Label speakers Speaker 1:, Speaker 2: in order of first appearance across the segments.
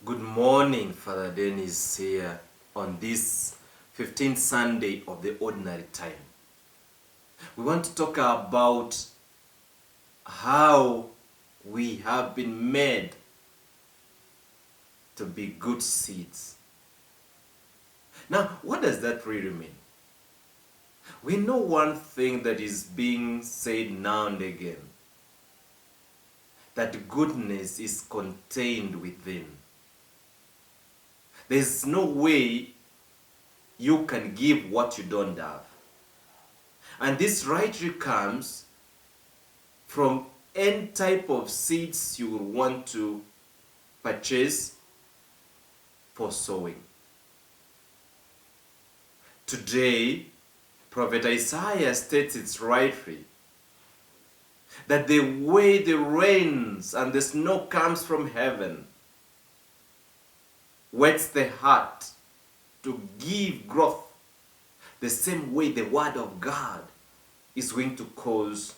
Speaker 1: Good morning, Father Denis here on this 15th Sunday of the Ordinary Time. We want to talk about how we have been made to be good seeds. Now, what does that really mean? We know one thing that is being said now and again, that goodness is contained within. There's no way you can give what you don't have. And this rightly comes from any type of seeds you will want to purchase for sowing. Today, Prophet Isaiah states it rightly that the way the rains and the snow comes from heaven wets the heart to give growth, the same way the Word of God is going to cause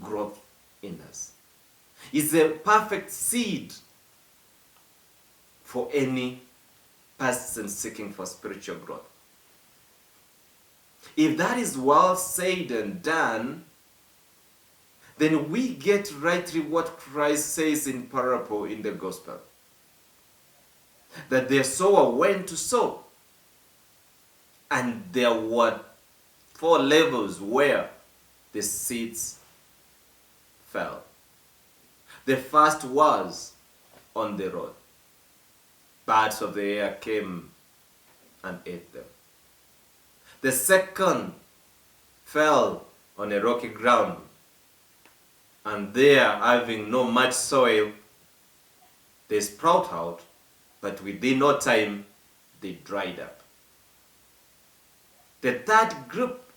Speaker 1: growth in us. It's a perfect seed for any person seeking for spiritual growth. If that is well said and done, then we get rightly what Christ says in parable in the gospel. That the sower went to sow. And there were 4 levels where the seeds fell. The first was on the road. Birds of the air came and ate them. The second fell on a rocky ground. And there, having no much soil, they sprout out, but within no time, they dried up. The third group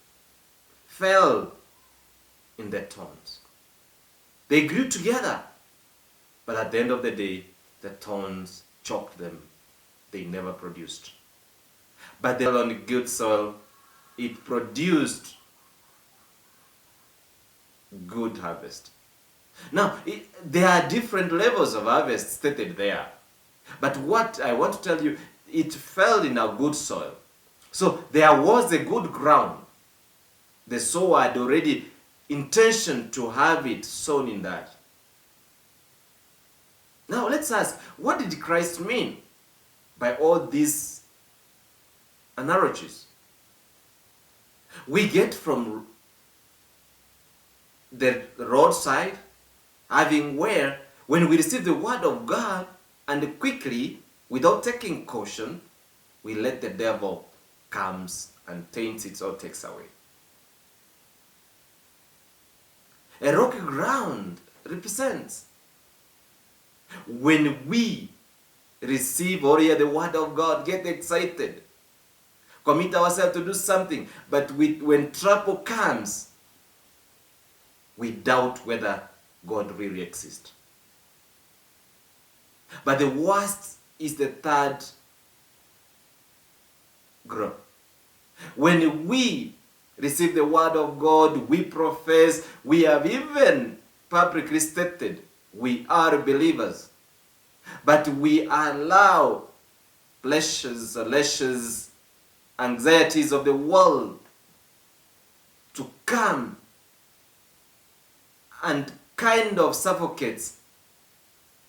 Speaker 1: fell in the thorns. They grew together, but at the end of the day, the thorns choked them. They never produced. But on good soil, it produced good harvest. Now, there are different levels of harvest stated there. But what I want to tell you, it fell in a good soil. So there was a good ground. The sower had already intention to have it sown in that. Now let's ask, what did Christ mean by all these analogies? We get from the roadside, having where, when we receive the word of God, and quickly, without taking caution, we let the devil comes and taints it or takes away. A rocky ground represents when we receive or hear the word of God, get excited, commit ourselves to do something, but when trouble comes, we doubt whether God really exists. But the worst is the third group. When we receive the word of God, we profess, we have even publicly stated we are believers, but we allow pleasures, anxieties of the world to come and kind of suffocates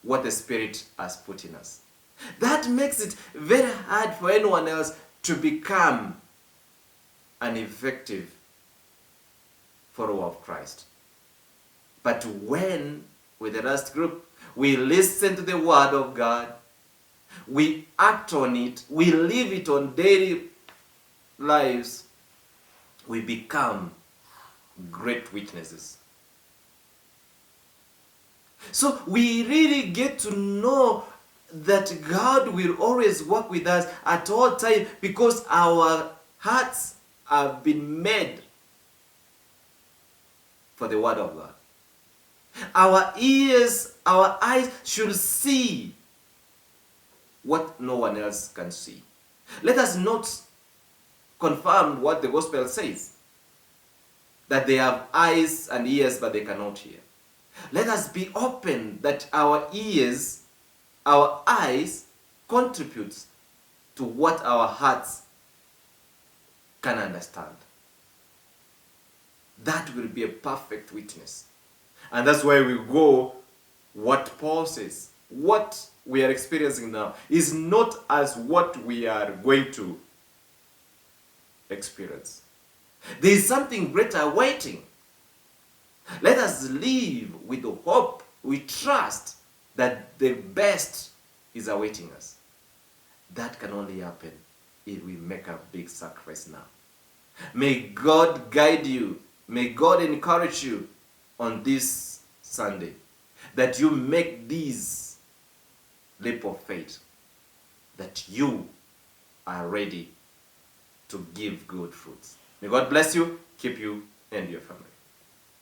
Speaker 1: what the Spirit has put in us. That makes it very hard for anyone else to become an effective follower of Christ. But when, with the last group, we listen to the word of God, we act on it, we live it on daily lives, we become great witnesses. So we really get to know that God will always work with us at all times because our hearts have been made for the word of God. Our ears, our eyes should see what no one else can see. Let us not confirm what the gospel says, that they have eyes and ears but they cannot hear. Let us be open that our ears, our eyes contributes to what our hearts can understand. That will be a perfect witness. And that's why we go what Paul says. What we are experiencing now is not as what we are going to experience. There is something greater waiting. Let us live with the hope. We trust that the best is awaiting us. That can only happen if we make a big sacrifice now. May God guide you. May God encourage you on this Sunday that you make this leap of faith, that you are ready to give good fruits. May God bless you, keep you, and your family.